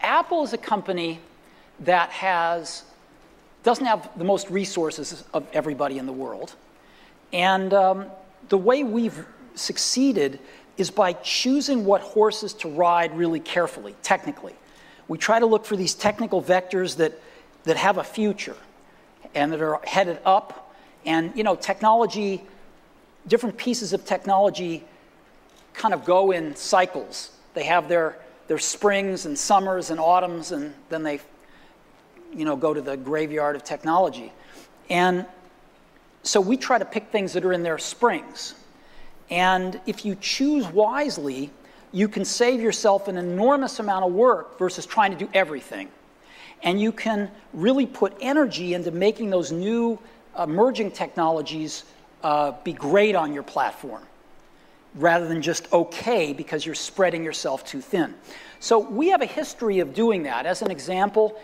Apple is a company that doesn't have the most resources of everybody in the world. And the way we've succeeded is by choosing what horses to ride really carefully, technically. We try to look for these technical vectors that have a future and that are headed up. And, you know, technology, different pieces of technology kind of go in cycles. They have their springs and summers and autumns, and then they, you know, go to the graveyard of technology. And so we try to pick things that are in their springs. And if you choose wisely, you can save yourself an enormous amount of work versus trying to do everything. And you can really put energy into making those new emerging technologies be great on your platform, rather than just okay because you're spreading yourself too thin. So we have a history of doing that. As an example,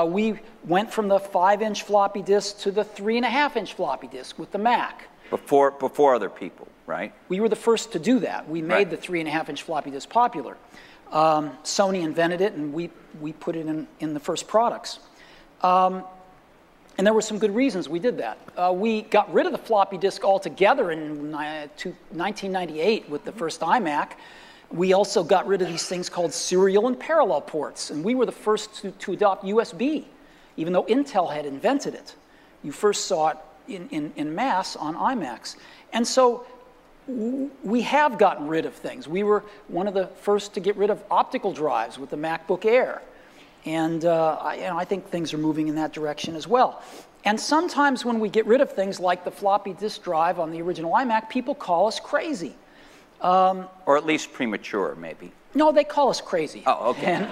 we went from the 5-inch floppy disk to the 3.5-inch floppy disk with the Mac. Before other people, right? We were the first to do that. We made the 3.5-inch floppy disk popular. Sony invented it, and we put it in the first products. And there were some good reasons we did that. We got rid of the floppy disk altogether in 1998 with the first iMac. We also got rid of these things called serial and parallel ports, and we were the first to adopt USB, even though Intel had invented it. You first saw it in mass on iMacs. And so we have gotten rid of things. We were one of the first to get rid of optical drives with the MacBook Air. And I think things are moving in that direction as well. And sometimes when we get rid of things like the floppy disk drive on the original iMac, people call us crazy. Or at least premature, maybe. No, they call us crazy. Oh, okay.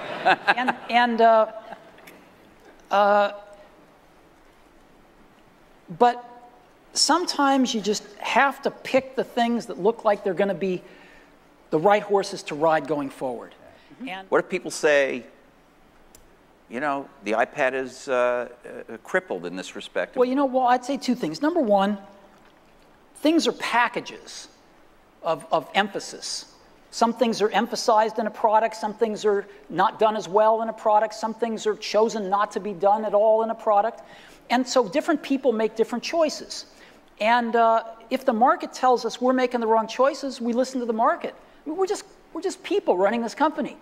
But sometimes you just have to pick the things that look like they're going to be the right horses to ride going forward. And what if people say, you know, the iPad is crippled in this respect? Well, you know, I'd say two things. Number one, things are packages of emphasis. Some things are emphasized in a product, some things are not done as well in a product, some things are chosen not to be done at all in a product. And so different people make different choices. And if the market tells us we're making the wrong choices, we listen to the market. I mean, we're just people running this company.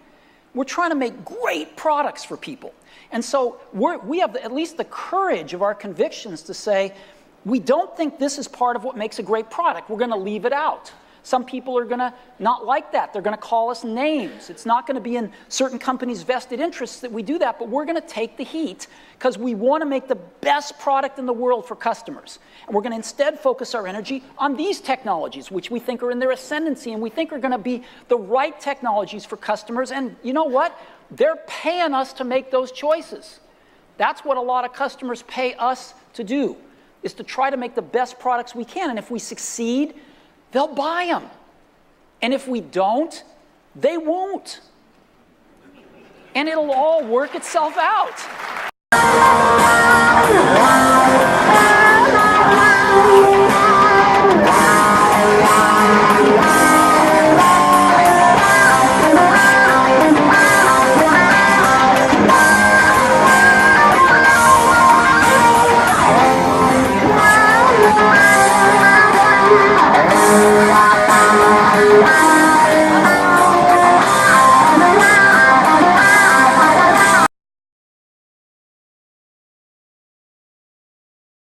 We're trying to make great products for people. And so we have at least the courage of our convictions to say, we don't think this is part of what makes a great product. We're going to leave it out. Some people are going to not like that. They're going to call us names. It's not going to be in certain companies' vested interests that we do that, but we're going to take the heat because we want to make the best product in the world for customers. And we're going to instead focus our energy on these technologies, which we think are in their ascendancy and we think are going to be the right technologies for customers. And you know what? They're paying us to make those choices. That's what a lot of customers pay us to do, is to try to make the best products we can. And if we succeed, they'll buy them. And if we don't, they won't. And it'll all work itself out.